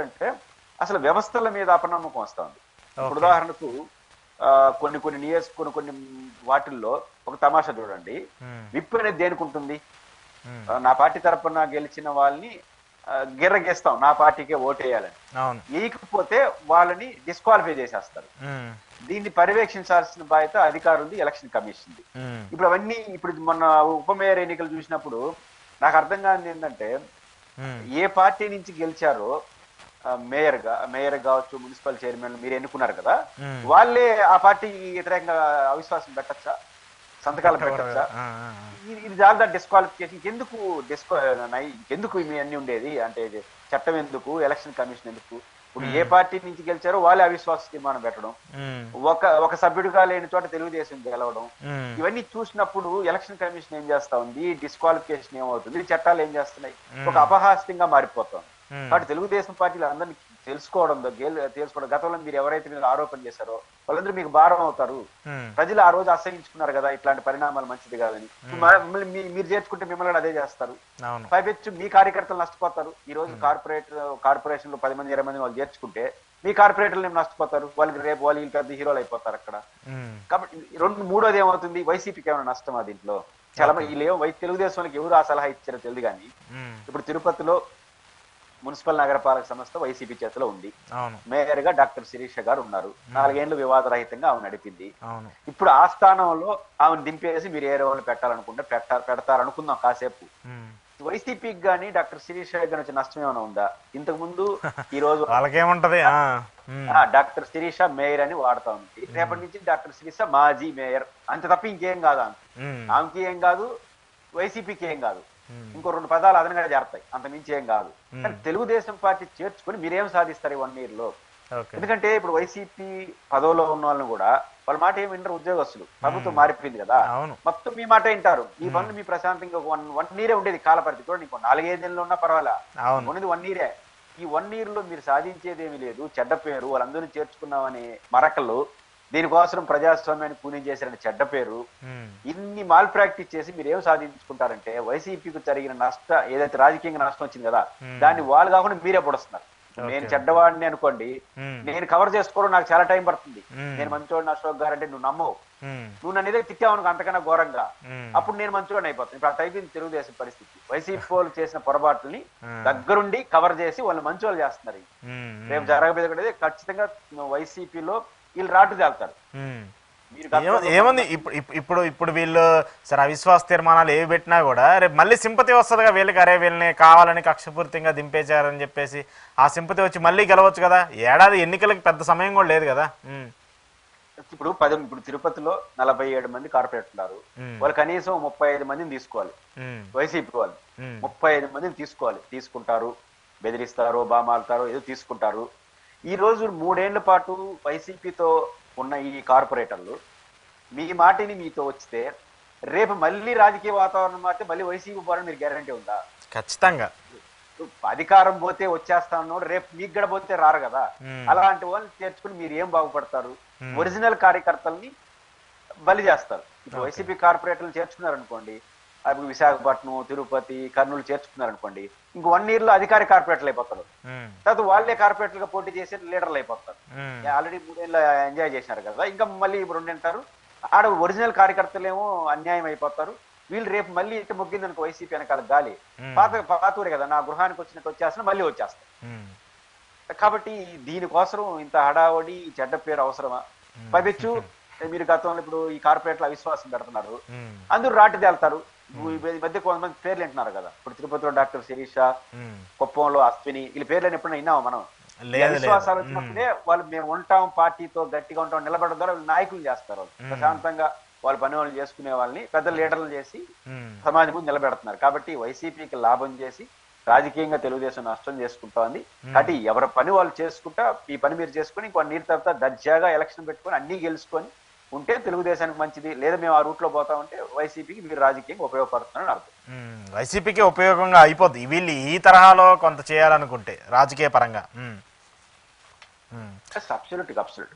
అంటే అసలు వ్యవస్థల మీద అపనమ్మకం వస్తుంది. ఇప్పుడు ఓకే. ఉదాహరణకు కొన్ని వాటిల్లో ఒక తమాషా చూడండి. హ్మ్. విప్ అనేది దేనికి ఉంటుంది? హ్మ్. నా పార్టీ తరపున గెలిచిన వాళ్ళని గిర్రగిస్తాం నా పార్టీకే ఓటేయాలని. అవును. వేయకపోతే వాళ్ళని డిస్క్వాలిఫై చేసేస్తారు. హ్మ్. దీన్ని పర్యవేక్షించాల్సిన బాధ్యత అధికారులది, ఎలక్షన్ కమిషన్ది. హ్మ్. ఇప్పుడు మొన్న ఉప మేయర్ ఎన్నికలు చూసినప్పుడు నాకు అర్థం కానిది ఏంటంటే, హ్మ్. ఏ పార్టీ నుంచి గెలిచారో మేయర్ కావచ్చు, మున్సిపల్ చైర్మన్ మీరు ఎన్నుకున్నారు కదా, హ్మ్. వాళ్ళే ఆ పార్టీకి వ్యతిరేకంగా అవిశ్వాసం పెట్టచ్చా, సంతకాలు పెట్టకూడదు. పెట్టచ్చా? ఆ! ఆ! ఆ! ఇది చాలా డిస్క్వాలిఫికేషన్. ఎందుకు ఇవి అన్ని ఉండేది అంటే, ఇది చట్టం ఎందుకు, ఎలక్షన్ కమిషన్ ఎందుకు? ఇప్పుడు ఏ హ్మ్. పార్టీ నుంచి గెలిచారో వాళ్ళే అవిశ్వాస తీర్మానం పెట్టడం, హ్మ్. ఒక సభ్యుడిగా లేని చోట తెలుగుదేశం గెలవడం, హ్మ్. ఇవన్నీ చూసినప్పుడు ఎలక్షన్ కమిషన్ ఏం చేస్తా ఉంది, డిస్క్వాలిఫికేషన్ ఏమవుతుంది, చట్టాలు ఏం చేస్తున్నాయి, ఒక హ్మ్. అపహాస్యంగా మారిపోతుంది. హ్మ్. కాబట్టి తెలుగుదేశం పార్టీలు అందరినీ తెలుసుకోవడం, గతంలో మీరు ఎవరైతే మీరు ఆరోపణ చేశారో వాళ్ళందరూ మీకు భారం అవుతారు. హ్మ్. ప్రజలు ఆ రోజు అసహించుకున్నారు కదా ఇట్లాంటి పరిణామాలు మంచిది కాదని. హ్మ్. మీరు చేర్చుకుంటే మిమ్మల్ని అదే చేస్తారు. అవును. పైపెచ్చు మీ కార్యకర్తలు నష్టపోతారు. ఈ రోజు హ్మ్. కార్పొరేషన్ లో 10 మంది 20 మంది వాళ్ళు చేర్చుకుంటే మీ కార్పొరేటర్లు ఏం నష్టపోతారు? వాళ్ళు పెద్ద హీరోలు అయిపోతారు అక్కడ. హ్మ్. కాబట్టి మూడోది ఏమవుతుంది, వైసీపీకి ఏమైనా నష్టమా దీంట్లో? చాలా ఓకే. మంది తెలుగుదేశానికి ఎవరు ఆ సలహా ఇచ్చారో తెలియదు కానీ, హ్మ్. ఇప్పుడు తిరుపతిలో మున్సిపల్ నగరపాలక సంస్థ వైసీపీ చేతిలో ఉంది. అవును. మేయర్ గా డాక్టర్ శిరీష గారు ఉన్నారు. హ్మ్. 4 ఏళ్లు వివాదరహితంగా ఆమె నడిపింది. అవును. ఇప్పుడు ఆ స్థానంలో ఆమెను దింపేసి మీరు ఏ రోజులు పెట్టాలనుకుంటే పెడతారనుకుందాం కాసేపు. హ్మ్. వైసీపీకి గానీ డాక్టర్ శిరీష గాని వచ్చే నష్టం ఏమైనా ఉందా? ఇంతకు ముందు ఈ రోజు వాళ్ళకేముంటది? ఆ! హ్మ్. డాక్టర్ శిరీష మేయర్ అని వాడుతా ఉంది. హ్మ్. రేపటి నుంచి డాక్టర్ శిరీష మాజీ మేయర్ అంత తప్ప ఇంకేం కాదు ఆమె. హ్మ్. ఆమెకి ఏం కాదు, వైసీపీకి ఏం కాదు. హ్మ్. ఇంకో 2 పదాలు అదనంగా చేరతాయి, అంత మించి ఏం కాదు. కానీ హ్మ్. తెలుగుదేశం పార్టీ చేర్చుకొని మీరేం సాధిస్తారు ఈ 1 year లో? ఓకే. ఎందుకంటే ఇప్పుడు వైసీపీ పదవిలో ఉన్న వాళ్ళని కూడా వాళ్ళ మాట ఏమి వినరు ఉద్యోగస్తులు. ప్రభుత్వం హ్మ్. మారిపోయింది కదా, అవును. మొత్తం మీ మాట వింటారు. మీ హ్మ్. పనులు మీ ప్రశాంతంగా వన్ ఇయరే ఉండేది కాలపరిధి. చూడండి, ఇంకో 4-5 నెలలు ఉన్నా పర్వాలా, అవును. ఉన్నది 1 year. ఈ 1 year లో మీరు సాధించేది ఏమీ లేదు. చెడ్డ పేరు, వాళ్ళందరినీ చేర్చుకున్నామనే మరకలు, దీనికోసం ప్రజాస్వామ్యాన్ని కూనీ చేశారని చెడ్డ పేరు, హ్మ్. ఇన్ని మాల్ ప్రాక్టీస్ చేసి మీరు ఏం సాధించుకుంటారంటే, వైసీపీకి జరిగిన ఏదైతే రాజకీయంగా నష్టం వచ్చింది కదా, హ్మ్. దాన్ని వాళ్ళు కాకుండా మీరే పొడుస్తున్నారు. ఇప్పుడు నేను ఓకే. ఓకే. చెడ్డవాడిని అనుకోండి, హ్మ్. నేను కవర్ చేసుకోవడం నాకు చాలా టైం పడుతుంది. హ్మ్. నేను మంచోడిని అశోక్ గారు అంటే నువ్వు నమ్మవు. హ్మ్. నువ్వు నన్ను ఏదో తిట్టావనుకో అంతకన్నా ఘోరంగా, హ్మ్. అప్పుడు నేను మంచోడిని అయిపోతాను. ఇప్పుడు అట్లా అయిపోయింది తెలుగుదేశం పరిస్థితి. వైసీపీ వాళ్ళు చేసిన పొరపాట్లని ఆ! దగ్గరుండి కవర్ చేసి వాళ్ళు మంచోళ్ళు చేస్తున్నారు. హ్మ్. రేపు హ్మ్. జరగబోయేది కూడా ఖచ్చితంగా వైసీపీలో వీళ్ళు రాటు తేలుతారు. హ్మ్. మీరు గతంలో ఏముంది కొంతమంది ఇప్పుడు వీళ్ళు సరే అవిశ్వాస తీర్మానాలు ఏవి పెట్టినా కూడా రేపు మళ్ళీ సింపతి వస్తుందిగా వీళ్ళకి, అరే వీళ్ళని కావాలని కక్షపూర్తిగా దింపేశారని చెప్పేసి ఆ సింపతి వచ్చి మళ్ళీ గెలవచ్చు కదా. ఏడాది ఎన్నికలకి పెద్ద సమయం కూడా లేదు కదా. ఇప్పుడు తిరుపతిలో 47 మంది కార్పొరేట్ ఉన్నారు. ఉమ్, వాళ్ళు కనీసం 35 మందిని తీసుకోవాలి. ఉమ్, వైసీపీ వాళ్ళు ఉమ్, 35 మందిని తీసుకోవాలి. తీసుకుంటారు, బెదిరిస్తారు, బామాలుతారు, ఏదో తీసుకుంటారు. ఈ రోజు 3 ఏళ్ల పాటు వైసీపీతో ఉన్న ఈ కార్పొరేటర్లు మీ మాటిని మీతో వచ్చితే, రేపు మళ్ళీ రాజకీయ వాతావరణం మారితే మళ్ళీ వైసీపీ పోవడం మీరు గ్యారంటీ ఉందా? ఖచ్చితంగా. అధికారం పోతే వచ్చేస్తాను, రేపు మీకు గడ పోతే రారు కదా. ఉమ్, అలాంటి వాళ్ళని చేర్చుకుని మీరు ఏం బాగుపడతారు? ఉమ్, ఒరిజినల్ కార్యకర్తల్ని బలి చేస్తారు. ఇప్పుడు ఓకే. వైసీపీ కార్పొరేటర్లు చేర్చుకున్నారనుకోండి, అప్పుడు విశాఖపట్నం, తిరుపతి, కర్నూలు చేర్చుకున్నారనుకోండి, ఇంక 1 year లో అధికార కార్పొరేటర్లు అయిపోతారు. ఉమ్, తర్వాత వాళ్ళే కార్పొరేటర్లుగా పోటీ చేసి లీడర్లు అయిపోతారు. ఉమ్, ఆల్రెడీ 3 ఏళ్ళు ఎంజాయ్ చేశారు కదా, ఇంకా మళ్ళీ ఇప్పుడు 2 అంటారు. ఆడ ఒరిజినల్ కార్యకర్తలేమో అన్యాయం అయిపోతారు. వీళ్ళు రేపు మళ్ళీ ఇటు మొగ్గిందనుకో వైసీపీ వెనకాల గాలి, ఉమ్, పాతూరే కదా, నా గృహానికి వచ్చినట్టు వచ్చేస్తున్నా మళ్ళీ వచ్చేస్తారు. ఉమ్, కాబట్టి దీనికోసం ఇంత హడావడి, చెడ్డ పేరు అవసరమా? పైపెచ్చు మీరు గతంలో ఇప్పుడు ఈ కార్పొరేట్ల అవిశ్వాసం పెడుతున్నారు, ఉమ్, అందరూ రాటి తేలుతారు. ఉమ్, ఈ మధ్య కొంతమంది పేర్లు వింటున్నారు కదా, ఇప్పుడు తిరుపతిలో డాక్టర్ శిరీష, ఉమ్. కుప్పంలో అశ్విని, వీళ్ళ పేర్లను ఎప్పుడైనా విన్నామా మనం? ఈ లేదు లేదు. అవిశ్వాసాలు ఉమ్, వచ్చినప్పుడే వాళ్ళు మేము ఉంటాం, పార్టీతో గట్టిగా ఉంటాం, నిలబడడం ద్వారా నాయకులు చేస్తారు. వాళ్ళు ఉమ్, ప్రశాంతంగా వాళ్ళ పని వాళ్ళు చేసుకునే వాళ్ళని పెద్ద లీడర్లు చేసి ఉమ్, సమాజం ముందు నిలబెడుతున్నారు. కాబట్టి వైసీపీకి లాభం చేసి రాజకీయంగా తెలుగుదేశం నష్టం చేసుకుంటోంది. ఉమ్. కాబట్టి ఎవరి పని వాళ్ళు చేసుకుంటా, ఈ పని మీరు చేసుకుని ఇంకో నీరు తర్వాత దర్జాగా ఎలక్షన్ పెట్టుకొని అన్ని గెలుచుకొని ఉంటే తెలుగుదేశానికి మంచిది. లేదా మేము ఆ రూట్ లో పోతా ఉంటే వైసీపీకి మీరు రాజకీయంగా ఉపయోగపడుతున్నారని అర్థం. వైసీపీకి ఉపయోగంగా అయిపోద్ది వీళ్ళు ఈ తరహాలో కొంత చేయాలనుకుంటే రాజకీయ పరంగా. అబ్సల్యూట్.